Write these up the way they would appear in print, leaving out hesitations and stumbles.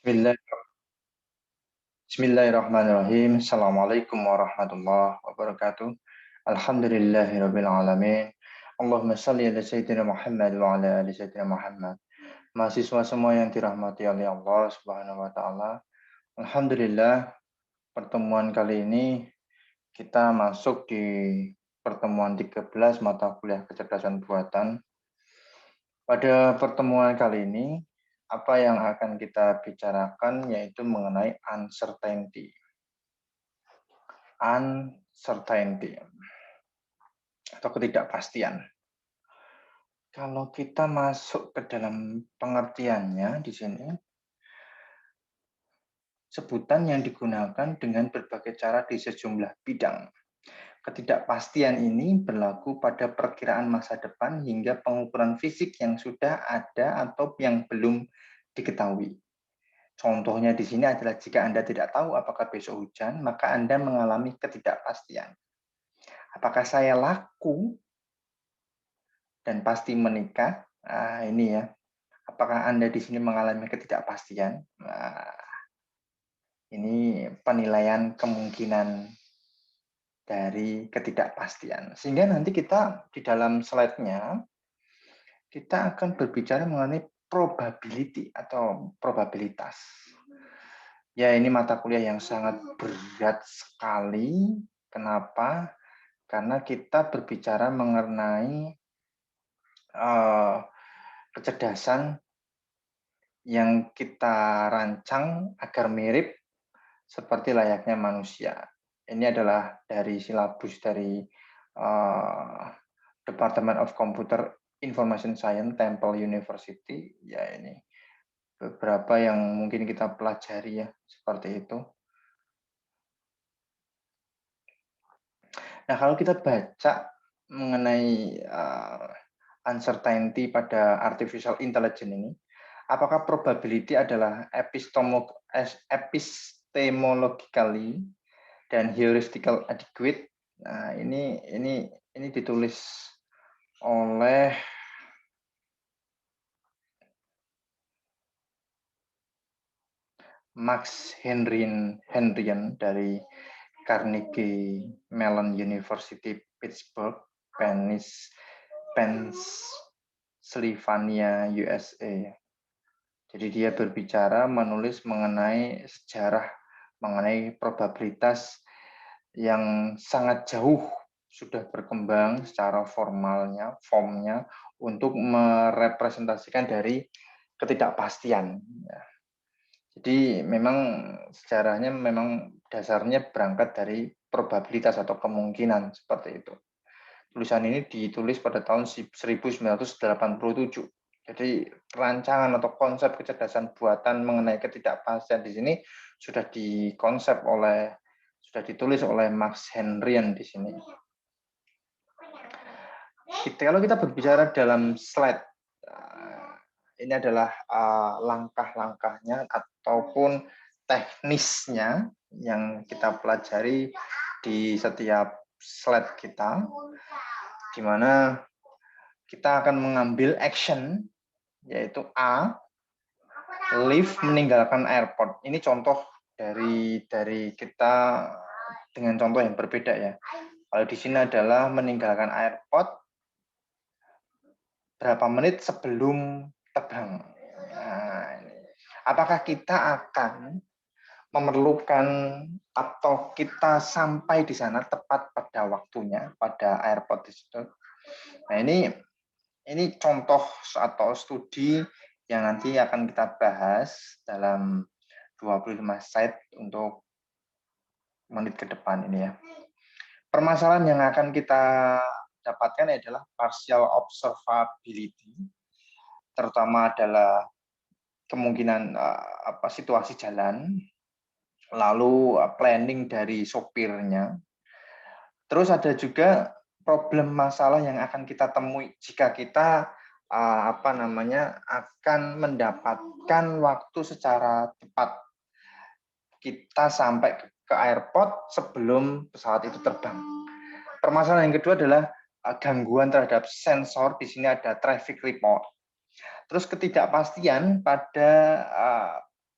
Bismillah- Bismillahirrahmanirrahim. Assalamualaikum warahmatullahi wabarakatuh. Alhamdulillahirabbil alamin. Allahumma shalli ala sayyidina Muhammad wa ala ali sayyidina Muhammad. Mahasiswa semua yang dirahmati oleh Allah Subhanahu wa taala. Alhamdulillah, pertemuan kali ini kita masuk di pertemuan 13 mata kuliah kecerdasan buatan. Pada pertemuan kali ini, apa yang akan kita bicarakan yaitu mengenai uncertainty. Uncertainty atau ketidakpastian. Kalau kita masuk ke dalam pengertiannya di sini, sebutan yang digunakan dengan berbagai cara di sejumlah bidang. Ketidakpastian ini berlaku pada perkiraan masa depan hingga pengukuran fisik yang sudah ada atau yang belum diketahui. Contohnya di sini adalah jika Anda tidak tahu apakah besok hujan, maka Anda mengalami ketidakpastian. Apakah saya laku dan pasti menikah? Nah, ini ya. Apakah Anda di sini mengalami ketidakpastian? Nah, ini penilaian kemungkinan dari ketidakpastian. Sehingga nanti kita di dalam slide-nya, kita akan berbicara mengenai probability atau probabilitas. Ya, ini mata kuliah yang sangat berat sekali. Kenapa? Karena kita berbicara mengenai kecerdasan yang kita rancang agar mirip seperti layaknya manusia. Ini adalah dari silabus dari Department of Computer Information Science Temple University. Ya, ini beberapa yang mungkin kita pelajari ya, seperti itu. Nah, kalau kita baca mengenai uncertainty pada artificial intelligence ini, apakah probability adalah epistemologically dan heuristical adequate? Nah, ini ditulis oleh Max Henrian dari Carnegie Mellon University Pittsburgh, Pennsylvania, USA. Jadi dia berbicara menulis mengenai sejarah, mengenai probabilitas yang sangat jauh sudah berkembang secara formnya untuk merepresentasikan dari ketidakpastian. Jadi memang sejarahnya memang dasarnya berangkat dari probabilitas atau kemungkinan seperti itu. Tulisan ini ditulis pada tahun 1987. Jadi rancangan atau konsep kecerdasan buatan mengenai ketidakpastian di sini sudah ditulis oleh Max Henrian di sini. Kalau kita berbicara dalam slide, ini adalah langkah-langkahnya ataupun teknisnya yang kita pelajari di setiap slide kita, di mana kita akan mengambil action, yaitu A, leave, meninggalkan airport. Ini contoh dari kita dengan contoh yang berbeda ya. Kalau di sini adalah meninggalkan airport berapa menit sebelum terbang. Nah, apakah kita akan memerlukan atau kita sampai di sana tepat pada waktunya, pada airport tersebut? Nah, ini contoh atau studi yang nanti akan kita bahas dalam 25 slide untuk menit ke depan ini ya. Permasalahan yang akan kita dapatkan adalah partial observability, terutama adalah kemungkinan situasi jalan, lalu planning dari sopirnya. Terus ada juga problem masalah yang akan kita temui jika kita akan mendapatkan waktu secara tepat. Kita sampai ke airport sebelum pesawat itu terbang. Permasalahan yang kedua adalah gangguan terhadap sensor. Di sini ada traffic report. Terus ketidakpastian pada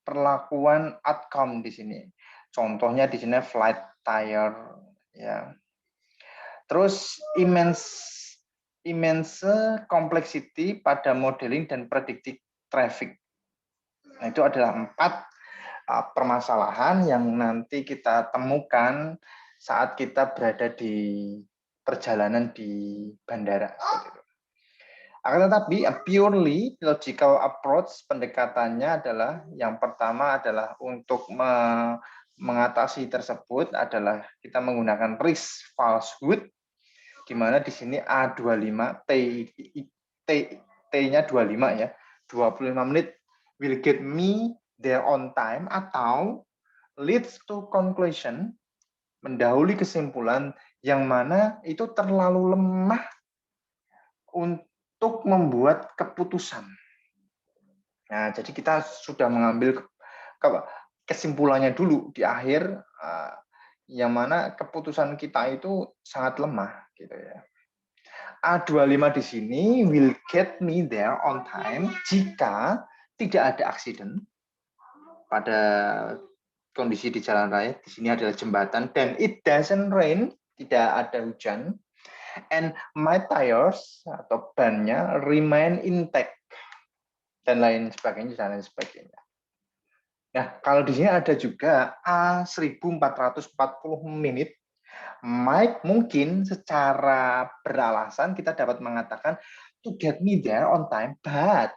perlakuan outcome di sini. Contohnya di sini flight tire, ya. Terus immense complexity pada modeling dan predictive traffic. Nah, itu adalah 4 permasalahan yang nanti kita temukan saat kita berada di perjalanan di bandara. Akan tetapi, a purely logical approach pendekatannya adalah yang pertama adalah untuk mengatasi tersebut adalah kita menggunakan risk falsehood, di mana di sini A25 T-nya 25 ya, 25 menit will get me there on time, atau leads to conclusion, mendahului kesimpulan yang mana itu terlalu lemah untuk membuat keputusan. Nah, jadi kita sudah mengambil kesimpulannya dulu di akhir, yang mana keputusan kita itu sangat lemah, gitu ya. A25 di sini will get me there on time jika tidak ada accident pada kondisi di jalan raya. Di sini adalah jembatan dan it doesn't rain, tidak ada hujan, and my tires atau bannya remain intact, dan lain sebagainya. Nah, kalau di sini ada juga A1440 menit, Mike mungkin secara beralasan kita dapat mengatakan to get me there on time, but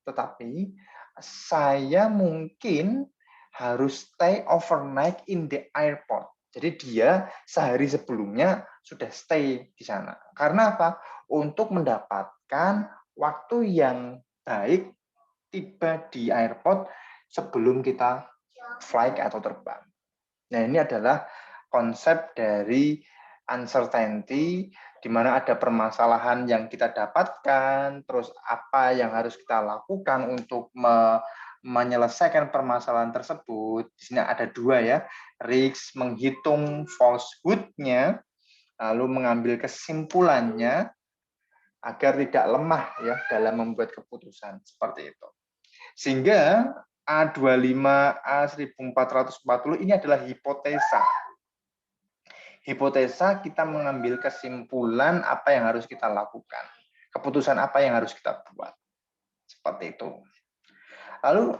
tetapi saya mungkin harus stay overnight in the airport. Jadi dia sehari sebelumnya sudah stay di sana. Karena apa? Untuk mendapatkan waktu yang baik tiba di airport sebelum kita flight atau terbang. Nah, ini adalah konsep dari uncertainty, di mana ada permasalahan yang kita dapatkan, terus apa yang harus kita lakukan untuk menyelesaikan permasalahan tersebut. Di sini ada 2 ya, risk menghitung falsehood-nya, lalu mengambil kesimpulannya agar tidak lemah ya dalam membuat keputusan seperti itu. Sehingga A25, A1440 ini adalah hipotesa. Hipotesa kita mengambil kesimpulan apa yang harus kita lakukan. Keputusan apa yang harus kita buat. Seperti itu. Lalu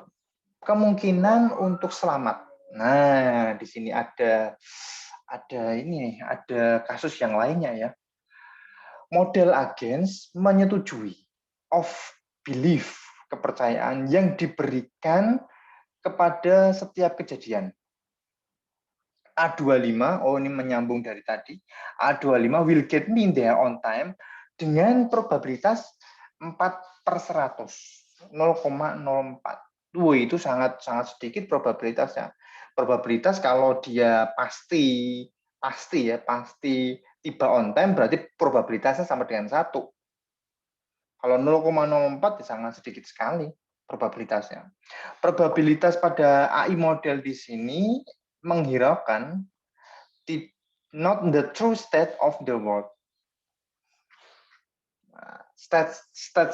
kemungkinan untuk selamat. Nah, di sini ada kasus yang lainnya ya. Model agens menyetujui of belief, kepercayaan yang diberikan kepada setiap kejadian. A25, ini menyambung dari tadi, A25 will get me there on time dengan probabilitas 4/100, 0,04. Itu sangat sedikit probabilitasnya. Probabilitas kalau dia pasti tiba on time, berarti probabilitasnya sama dengan 1. Kalau 0,04 sangat sedikit sekali probabilitasnya. Probabilitas pada AI model di sini menghiraukan not the true state of the world.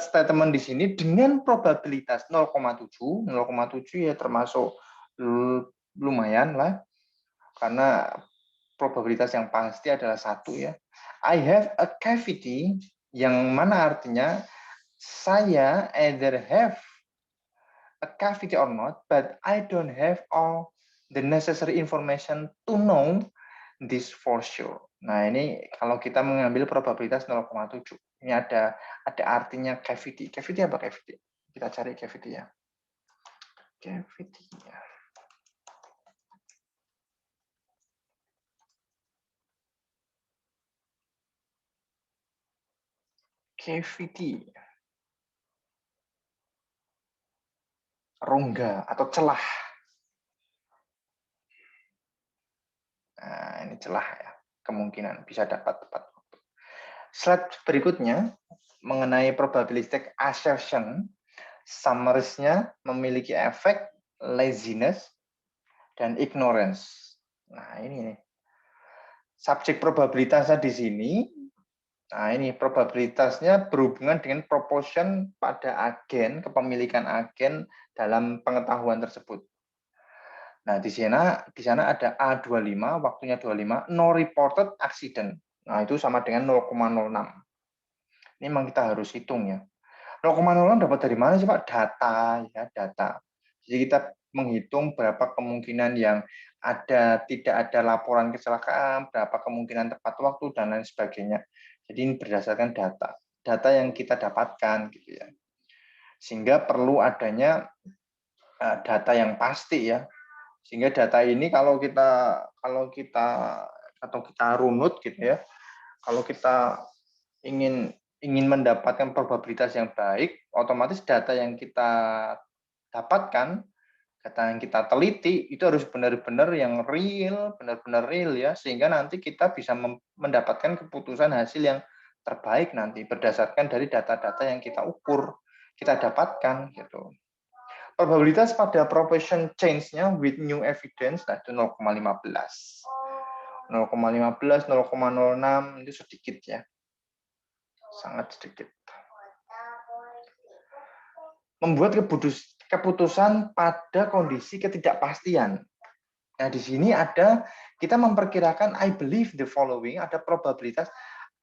Statement di sini dengan probabilitas 0,7 ya termasuk lumayan lah, karena probabilitas yang pasti adalah 1 ya. I have a cavity, yang mana artinya saya either have a cavity or not, but I don't have all the necessary information to know this for sure. Nah, ini kalau kita mengambil probabilitas 0,7. Ini ada artinya cavity. Cavity apa cavity? Kita cari cavity ya. Cavity ya. Cavity. Rongga atau celah. Nah, ini celah ya. Kemungkinan bisa dapat tepat waktu. Slide berikutnya mengenai probabilistic assertion. Summaries-nya memiliki efek laziness dan ignorance. Nah, ini nih. Subjek probabilitasnya di sini. Nah, ini probabilitasnya berhubungan dengan proportion pada agen, kepemilikan agen dalam pengetahuan tersebut. Nah, di sana ada A25, waktunya 25, no reported accident. Nah, itu sama dengan 0,06. Ini memang kita harus hitung ya. 0,06 dapat dari mana sih Pak? Data ya, data. Jadi kita menghitung berapa kemungkinan yang tidak ada laporan kecelakaan, berapa kemungkinan tepat waktu dan lain sebagainya. Jadi ini berdasarkan data yang kita dapatkan gitu ya. Sehingga perlu adanya data yang pasti ya. Sehingga data ini kalau kita runut gitu ya, kalau kita ingin mendapatkan probabilitas yang baik, otomatis data yang kita dapatkan, data yang kita teliti itu harus benar-benar yang real, benar-benar real ya, sehingga nanti kita bisa mendapatkan keputusan hasil yang terbaik nanti berdasarkan dari data-data yang kita ukur, kita dapatkan gitu. Probabilitas pada proportion change-nya with new evidence nah itu 0,15. 0,15, 0,06 itu sedikit ya. Sangat sedikit. Membuat keputusan pada kondisi ketidakpastian. Nah, di sini kita memperkirakan I believe the following, ada probabilitas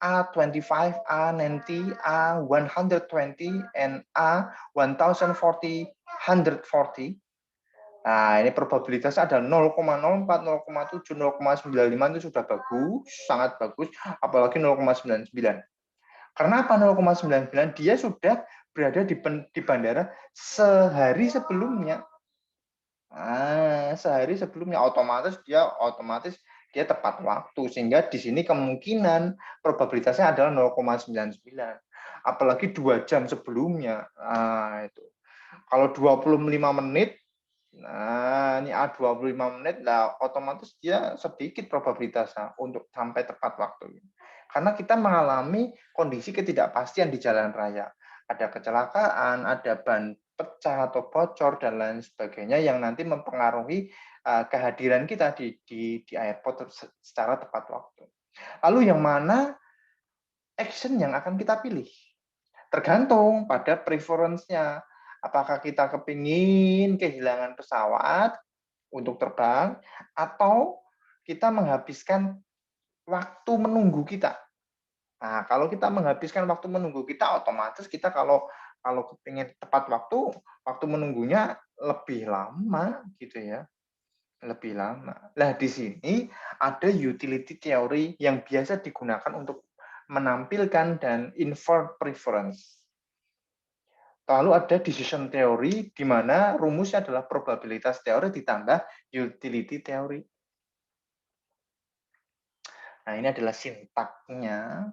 A25, A90, A120, and A1040, 140. Nah, ini probabilitasnya ada 0,04, 0,7, 0,95 itu sudah bagus, sangat bagus, apalagi 0,99. Karena apa 0,99? Dia sudah berada di bandara sehari sebelumnya. Sehari sebelumnya otomatis dia tepat waktu, sehingga di sini kemungkinan probabilitasnya adalah 0,99. Apalagi 2 jam sebelumnya. Itu. Kalau 25 menit, ini 25 menit, lah otomatis dia sedikit probabilitasnya untuk sampai tepat waktu. Karena kita mengalami kondisi ketidakpastian di jalan raya. Ada kecelakaan, ada ban pecah atau bocor dan lain sebagainya yang nanti mempengaruhi kehadiran kita di airport secara tepat waktu. Lalu yang mana action yang akan kita pilih? Tergantung pada preference-nya. Apakah kita kepingin kehilangan pesawat untuk terbang atau kita menghabiskan waktu menunggu kita. Nah, kalau kita menghabiskan waktu menunggu kita, otomatis kita kalau kepingin tepat waktu menunggunya lebih lama gitu ya. Lebih lama. Nah, di sini ada utility theory yang biasa digunakan untuk menampilkan dan infer preference. Lalu ada decision theory di mana rumusnya adalah probabilitas teori ditambah utility theory. Nah, ini adalah sintaknya.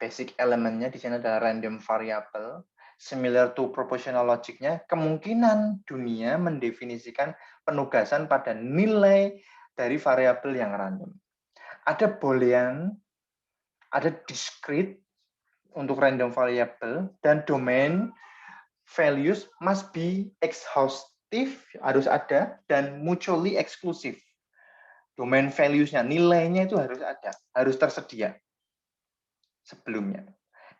Basic elemennya di sini adalah random variable. Similar to proportional logic-nya, kemungkinan dunia mendefinisikan penugasan pada nilai dari variabel yang random. Ada boolean, ada discrete untuk random variable, dan domain values must be exhaustive, harus ada, dan mutually exclusive. Domain values-nya, nilainya itu harus ada, harus tersedia sebelumnya.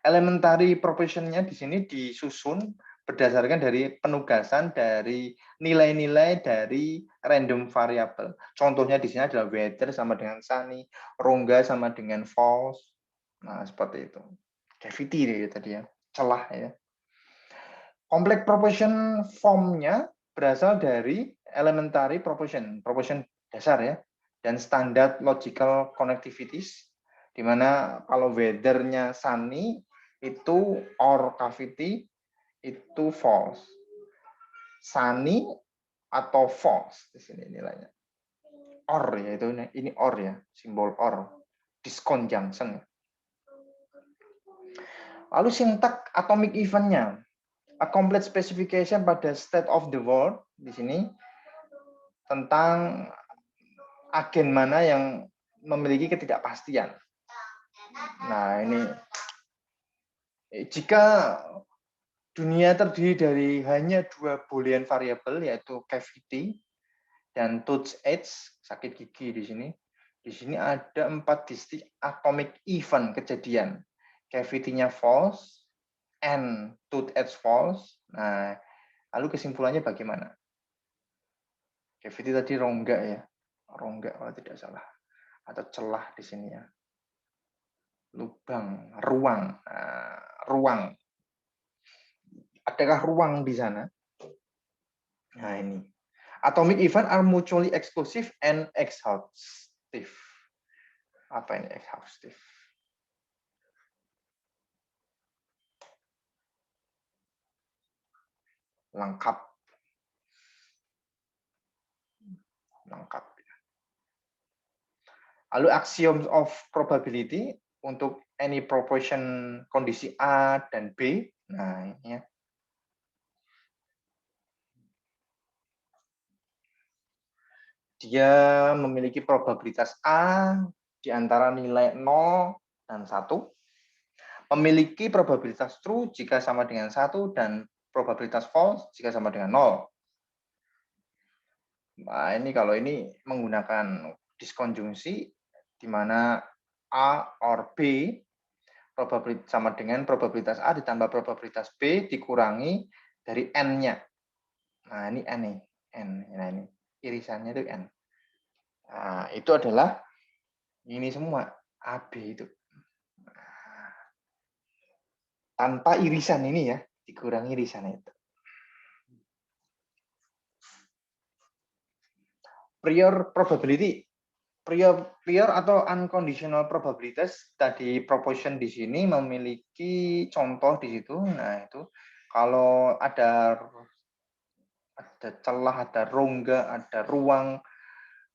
Elementary proportion-nya di sini disusun berdasarkan dari penugasan dari nilai-nilai dari random variable. Contohnya di sini adalah weather sama dengan sunny, rongga sama dengan false. Nah, seperti itu. Cavity tadi ya, celah ya. Complex proportion form-nya berasal dari elementary proportion dasar ya, dan standard logical connectivities, di mana kalau weather-nya sunny itu or cavity itu false. Sunny atau false di sini nilainya. Or ya itu ini or ya, simbol or. Disconjunction. Lalu sintak atomic event-nya. A complete specification pada state of the world di sini tentang agen mana yang memiliki ketidakpastian. Nah, ini jika dunia terdiri dari hanya 2 boolean variabel yaitu cavity dan tooth edge, sakit gigi di sini. Di sini ada 4 distinct atomic event kejadian. Cavity-nya false, and tooth edge false. Nah, lalu kesimpulannya bagaimana? Cavity tadi rongga ya. Rongga kalau tidak salah. Atau celah di sini ya. Lubang, ruang. Nah, ruang. Adakah ruang di sana? Nah, ini. Atomic event are mutually exclusive and exhaustive. Apa ini exhaustive? Lengkap. Lengkap. Lalu axiom of probability untuk any proportion kondisi A dan B. Nah, ini ya. Dia memiliki probabilitas A di antara nilai 0 dan 1. Memiliki probabilitas true jika sama dengan 1 dan probabilitas false jika sama dengan 0. Nah, ini kalau ini menggunakan diskonjungsi di mana A or B probabilitas sama dengan probabilitas A ditambah probabilitas B dikurangi dari N-nya. Nah, ini N nih. N. Nah, ini irisannya itu N. Nah, itu adalah ini semua AB itu. Nah, tanpa irisan ini ya, dikurangi irisan itu. Prior probability. Prior atau unconditional probabilities tadi proportion di sini memiliki contoh di situ. Nah, itu kalau ada celah, ada rongga, ada ruang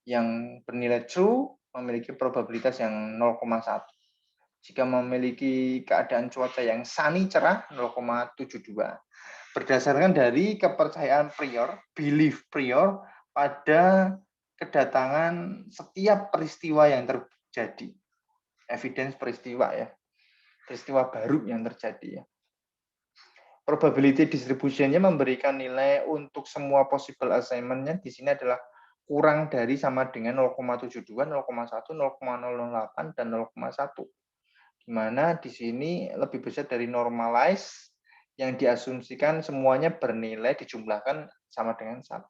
yang bernilai true memiliki probabilitas yang 0,1. Jika memiliki keadaan cuaca yang sunny cerah 0,72. Berdasarkan dari kepercayaan prior, belief prior pada kedatangan setiap peristiwa yang terjadi. Evidence peristiwa ya. Peristiwa baru yang terjadi ya. Probability distribution-nya memberikan nilai untuk semua possible assignment-nya di sini adalah kurang dari sama dengan 0,72, 0,1, 0,008 dan 0,1. Di mana di sini lebih besar dari normalize yang diasumsikan semuanya bernilai dijumlahkan sama dengan 1.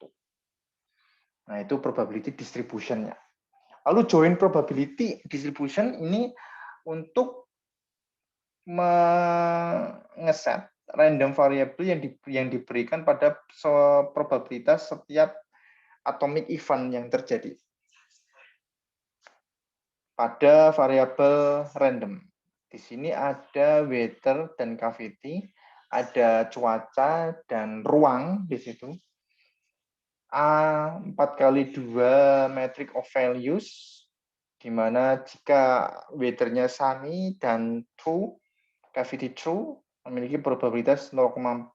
Nah, itu probability distribution-nya. Lalu joint probability distribution ini untuk mengeset random variable yang diberikan pada probabilitas setiap atomic event yang terjadi pada variabel random. Di sini ada weather dan cavity, ada cuaca dan ruang di situ. A 4x2 metric of values, di mana jika weather-nya sunny dan true, cavity true, memiliki probabilitas 0,14.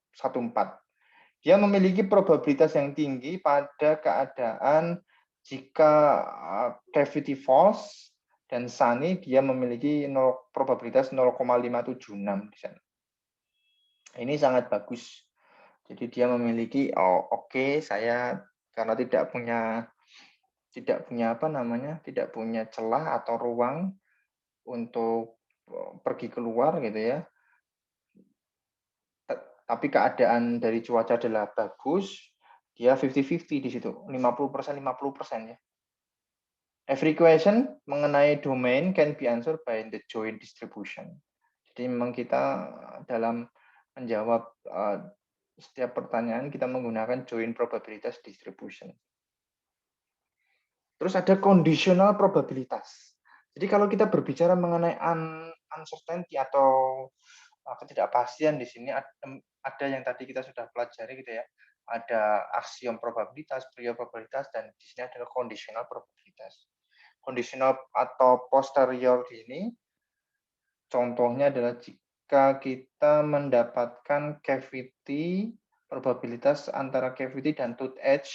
Dia memiliki probabilitas yang tinggi pada keadaan jika cavity false dan sunny, dia memiliki probabilitas 0,576 di sana. Ini sangat bagus. Jadi dia memiliki oke, saya karena tidak punya celah atau ruang untuk pergi keluar gitu ya. Tapi keadaan dari cuaca adalah bagus, dia 50-50 di situ, 50% 50% ya. Every question mengenai domain can be answered by the joint distribution. Jadi memang kita dalam menjawab setiap pertanyaan kita menggunakan joint probabilitas distribution. Terus ada conditional probabilitas. Jadi kalau kita berbicara mengenai uncertainty atau ketidakpastian di sini ada yang tadi kita sudah pelajari gitu ya. Ada aksiom probabilitas, prior probabilitas, dan di sini adalah conditional probabilitas. Conditional atau posterior ini contohnya adalah jika kita mendapatkan cavity, probabilitas antara cavity dan tooth edge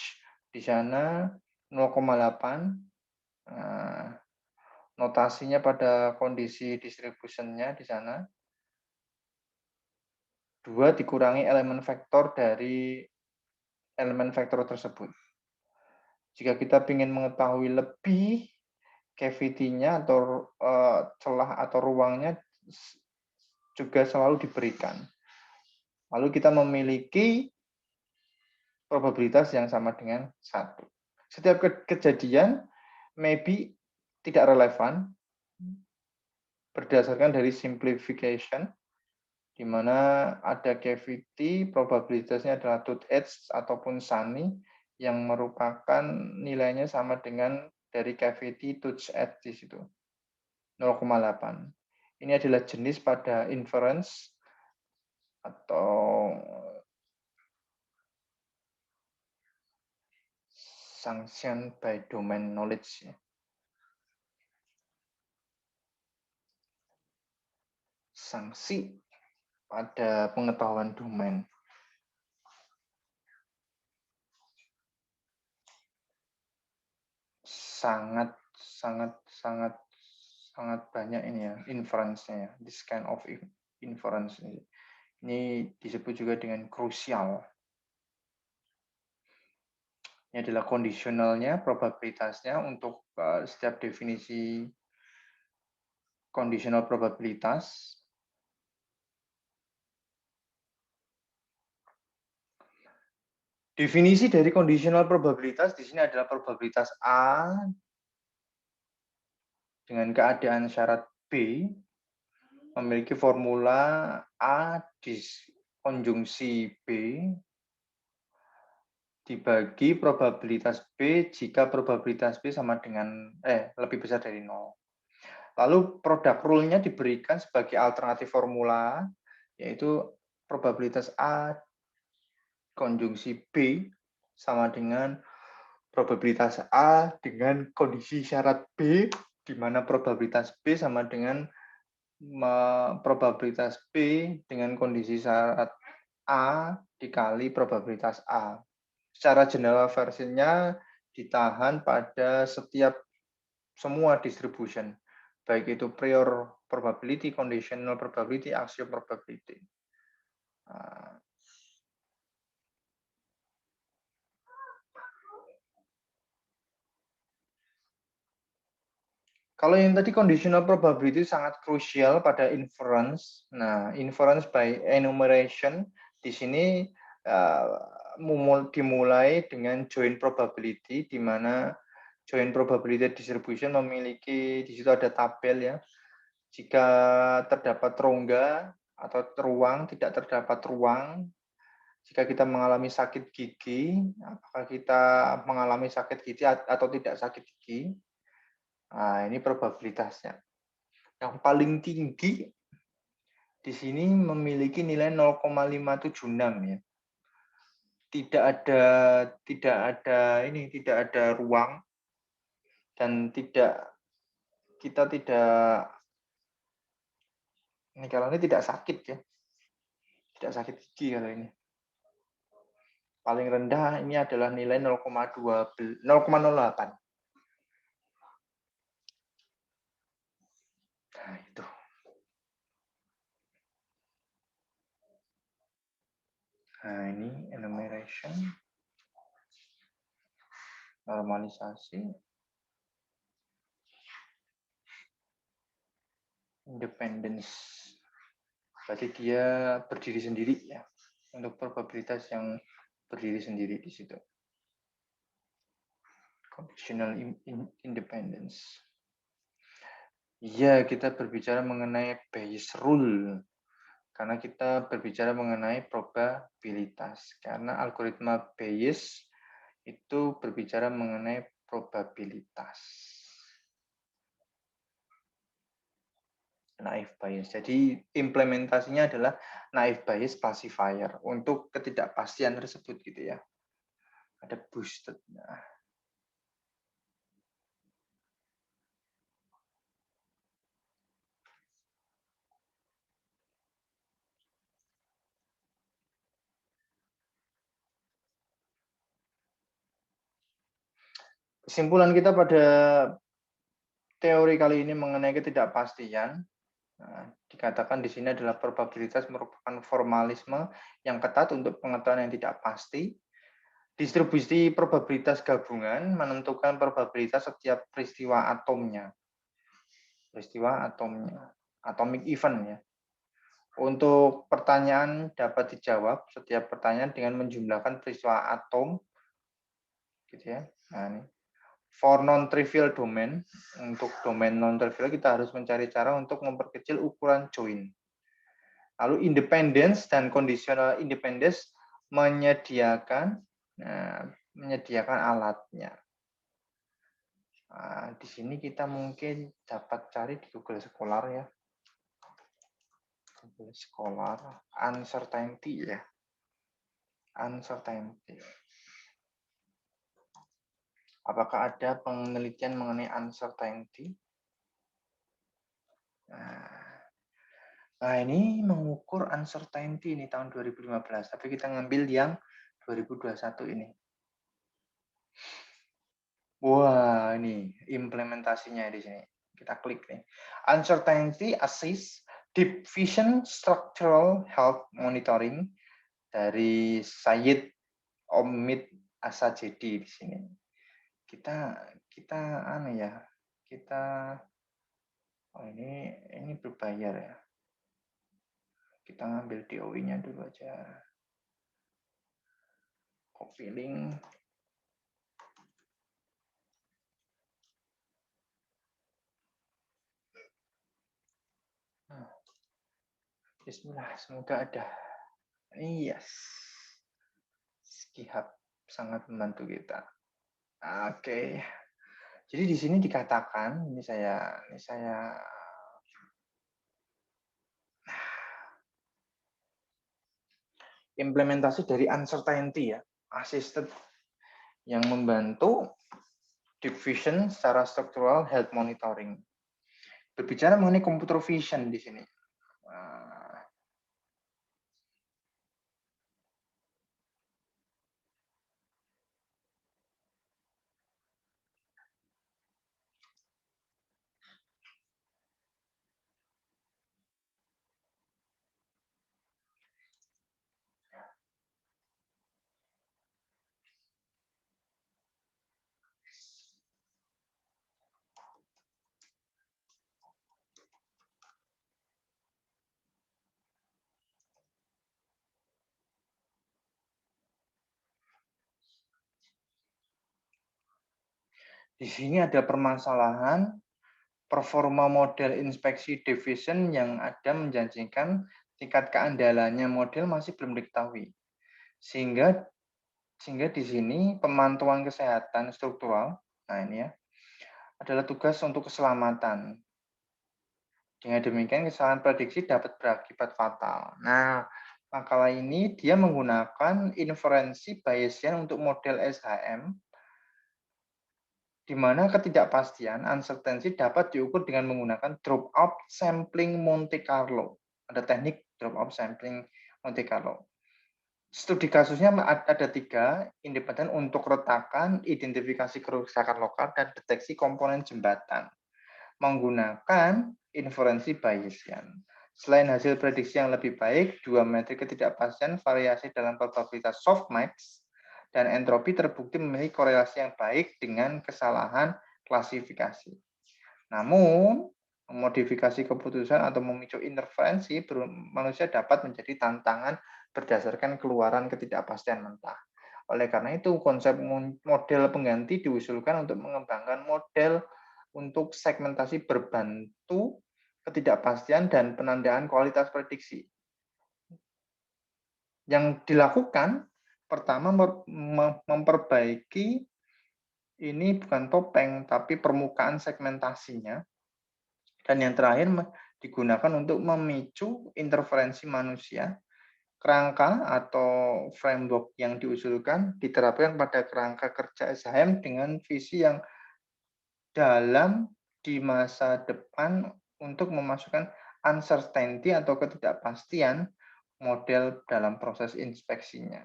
di sana 0,8. Nah, notasinya pada kondisi distributionnya di sana 2 dikurangi elemen vektor dari elemen vektor tersebut. Jika kita ingin mengetahui lebih cavity-nya atau celah atau ruangnya juga selalu diberikan. Lalu kita memiliki probabilitas yang sama dengan 1. Setiap kejadian maybe tidak relevan berdasarkan dari simplification, di mana ada cavity, probabilitasnya adalah tooth edge ataupun sunny, yang merupakan nilainya sama dengan dari cavity tooth edge di situ, 0,8. Ini adalah jenis pada inference atau sanction by domain knowledge. Sanksi pada pengetahuan domain. Sangat banyak ini ya inference-nya ya. This kind of inference ini disebut juga dengan krusial. Ini adalah kondisionalnya, probabilitasnya untuk setiap definisi conditional probabilitas. Definisi dari conditional probabilitas di sini adalah probabilitas A dengan keadaan syarat B memiliki formula A diskonjungsi B dibagi probabilitas B jika probabilitas B sama dengan lebih besar dari 0. Lalu produk rule-nya diberikan sebagai alternatif formula, yaitu probabilitas A konjungsi B sama dengan probabilitas A dengan kondisi syarat B, di mana probabilitas B sama dengan probabilitas B dengan kondisi syarat A dikali probabilitas A. Secara general versinya ditahan pada semua distribution, baik itu prior probability, conditional probability, axiom probability. Kalau yang tadi conditional probability sangat krusial pada inference. Nah, inference by enumeration di sini dimulai dengan joint probability, di mana joint probability distribution memiliki, di situ ada tabel ya. Jika terdapat rongga atau ruang, tidak terdapat ruang, jika kita mengalami sakit gigi, apakah kita mengalami sakit gigi atau tidak sakit gigi. Nah, ini probabilitasnya. Yang paling tinggi di sini memiliki nilai 0,576 ya. Tidak ada ruang dan kita tidak ini kalau ini tidak sakit ya. Tidak sakit gigi kalau ini. Paling rendah ini adalah nilai 0,08. Nah, itu. Nah, ini enumeration, normalisasi, independence. Berarti dia berdiri sendiri ya, untuk probabilitas yang berdiri sendiri di situ. Conditional independence. Iya, kita berbicara mengenai Bayes rule. Karena kita berbicara mengenai probabilitas. Karena algoritma Bayes itu berbicara mengenai probabilitas. Naive Bayes. Jadi implementasinya adalah naive Bayes classifier untuk ketidakpastian tersebut gitu ya. Ada boosted. Nah. Kesimpulan kita pada teori kali ini mengenai ketidakpastian, nah, dikatakan di sini adalah probabilitas merupakan formalisme yang ketat untuk pengetahuan yang tidak pasti. Distribusi probabilitas gabungan menentukan probabilitas setiap peristiwa atomnya. Peristiwa atomnya, atomic event ya. Untuk pertanyaan dapat dijawab setiap pertanyaan dengan menjumlahkan peristiwa atom gitu ya. Nah, ini. For non-trivial domain, untuk domain non-trivial kita harus mencari cara untuk memperkecil ukuran join. Lalu independence dan conditional independence menyediakan menyediakan alatnya. Nah, di sini kita mungkin dapat cari di Google Scholar ya. Google Scholar, uncertainty ya. Uncertainty. Apakah ada penelitian mengenai uncertainty? Nah, ini mengukur uncertainty ini tahun 2015, tapi kita ngambil yang 2021 ini. Wah, ini implementasinya di sini. Kita klik nih. Uncertainty Assess Deep Vision Structural Health Monitoring dari Syed Omid Asajedi di sini. Kita anu ya, ini berbayar ya. Kita ngambil DOI-nya dulu aja. Copy link. Bismillah, semoga ada. Yes. Skihab sangat membantu kita. Oke. Jadi di sini dikatakan, ini saya implementasi dari uncertainty ya, assisted yang membantu deep vision secara struktural health monitoring. Berbicara mengenai computer vision di sini. Di sini ada permasalahan performa model inspeksi deep vision yang ada menjanjikan tingkat keandalannya model masih belum diketahui. Sehingga di sini pemantauan kesehatan struktural, nah ini ya, adalah tugas untuk keselamatan. Dengan demikian kesalahan prediksi dapat berakibat fatal. Nah, makalah ini dia menggunakan inferensi Bayesian untuk model SHM, di mana ketidakpastian uncertainty dapat diukur dengan menggunakan dropout sampling Monte Carlo. Ada teknik dropout sampling Monte Carlo. Studi kasusnya ada 3, independen untuk retakan, identifikasi kerusakan lokal, dan deteksi komponen jembatan. Menggunakan inferensi Bayesian. Selain hasil prediksi yang lebih baik, 2 metrik ketidakpastian, variasi dalam probabilitas softmax, dan entropi terbukti memiliki korelasi yang baik dengan kesalahan klasifikasi. Namun, memodifikasi keputusan atau memicu interferensi manusia dapat menjadi tantangan berdasarkan keluaran ketidakpastian mentah. Oleh karena itu, konsep model pengganti diusulkan untuk mengembangkan model untuk segmentasi berbantu ketidakpastian dan penandaan kualitas prediksi. Yang dilakukan pertama memperbaiki ini bukan topeng tapi permukaan segmentasinya, dan yang terakhir digunakan untuk memicu interferensi manusia. Kerangka atau framework yang diusulkan diterapkan pada kerangka kerja SHM dengan visi yang dalam di masa depan untuk memasukkan uncertainty atau ketidakpastian model dalam proses inspeksinya.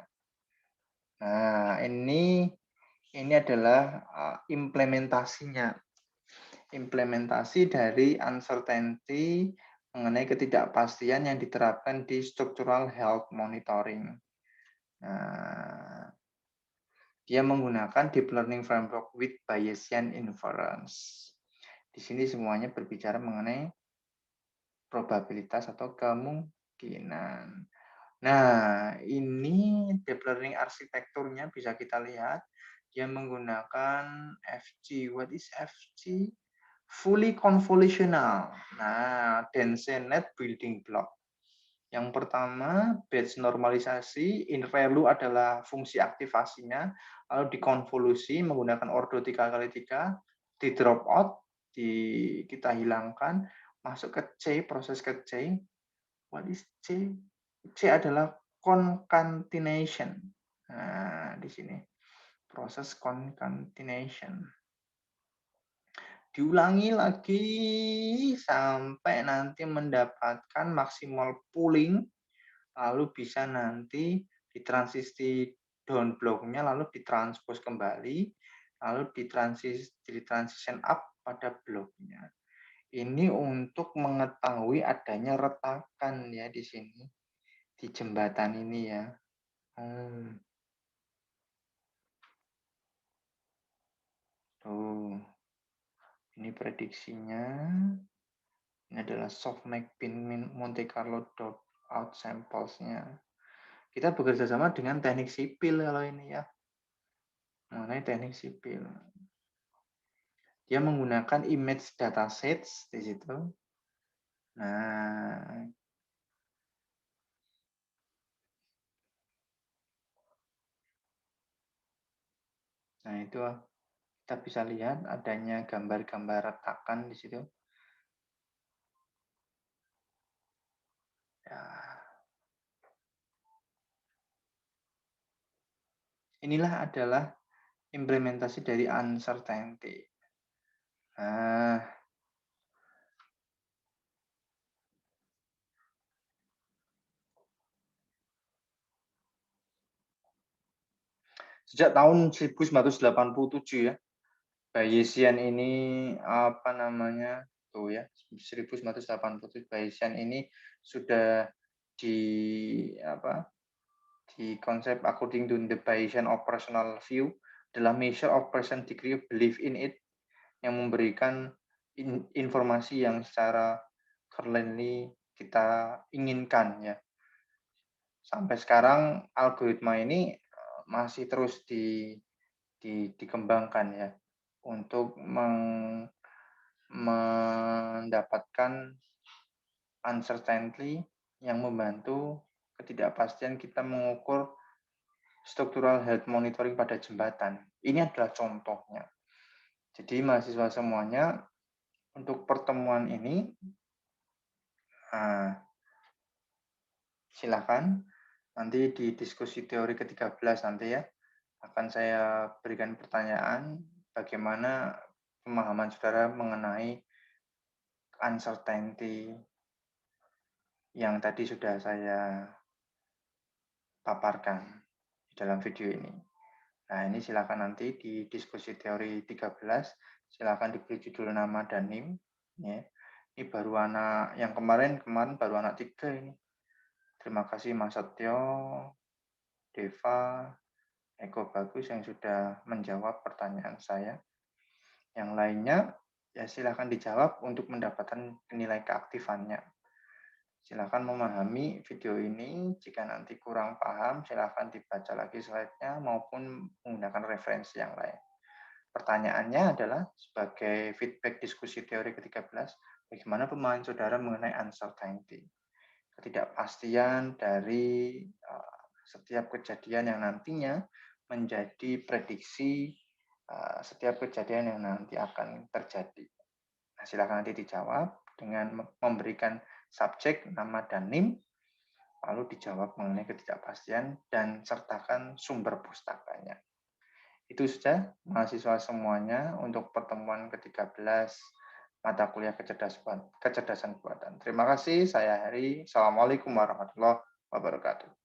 Nah, ini adalah implementasinya. Implementasi dari uncertainty mengenai ketidakpastian yang diterapkan di structural health monitoring. Nah, dia menggunakan deep learning framework with Bayesian inference. Di sini semuanya berbicara mengenai probabilitas atau kemungkinan. Nah, ini deep learning arsitekturnya bisa kita lihat. Dia menggunakan FG. What is FG? Fully convolutional. Nah, dense net building block. Yang pertama, batch normalisasi, in value adalah fungsi aktivasinya, lalu dikonvolusi menggunakan ordo 3x3, di drop out, kita hilangkan, masuk ke C, proses ke C. What is C? C adalah concatenation. Nah, di sini proses concatenation. Diulangi lagi sampai nanti mendapatkan maksimal pooling, lalu bisa nanti ditransisi down block-nya, lalu ditranspose kembali, lalu transition up pada bloknya. Ini untuk mengetahui adanya retakan ya di sini, di jembatan ini ya. Tuh, ini prediksinya. Ini adalah softmax pin Monte Carlo dot out samples-nya. Kita bekerja sama dengan teknik sipil kalau ini ya. Mengenai teknik sipil. Dia menggunakan image datasets di situ. Nah, itu kita bisa lihat adanya gambar-gambar retakan di situ. Ya. Inilah adalah implementasi dari uncertainty. Nah, sejak tahun 1987 ya, Bayesian ini apa namanya tuh ya 1987 Bayesian ini sudah di di konsep according to the Bayesian operational view adalah measure of present degree of belief in it yang memberikan informasi yang secara currently kita inginkan ya. Sampai sekarang algoritma ini masih terus dikembangkan ya untuk mendapatkan uncertainty yang membantu ketidakpastian kita mengukur structural health monitoring pada jembatan. Ini adalah contohnya. Jadi mahasiswa semuanya untuk pertemuan ini silakan nanti di diskusi teori ke-13 nanti ya akan saya berikan pertanyaan bagaimana pemahaman saudara mengenai uncertainty yang tadi sudah saya paparkan di dalam video ini. Nah, ini silakan nanti di diskusi teori 13, silakan diberi judul nama dan NIM. Ya. Ini baru anak yang kemarin baru anak 3 ini. Terima kasih Mas Setio, Deva, Eko Bagus yang sudah menjawab pertanyaan saya. Yang lainnya, ya silakan dijawab untuk mendapatkan nilai keaktifannya. Silakan memahami video ini. Jika nanti kurang paham, silakan dibaca lagi slide-nya maupun menggunakan referensi yang lain. Pertanyaannya adalah sebagai feedback diskusi teori ke-13, bagaimana pemahaman saudara mengenai uncertainty? Ketidakpastian dari setiap kejadian yang nantinya menjadi prediksi setiap kejadian yang nanti akan terjadi. Nah, silakan nanti dijawab dengan memberikan subjek, nama, dan NIM, lalu dijawab mengenai ketidakpastian dan sertakan sumber pustakanya. Itu saja mahasiswa semuanya untuk pertemuan ke-13 mata kuliah kecerdasan buatan. Terima kasih, saya Heri. Assalamualaikum warahmatullahi wabarakatuh.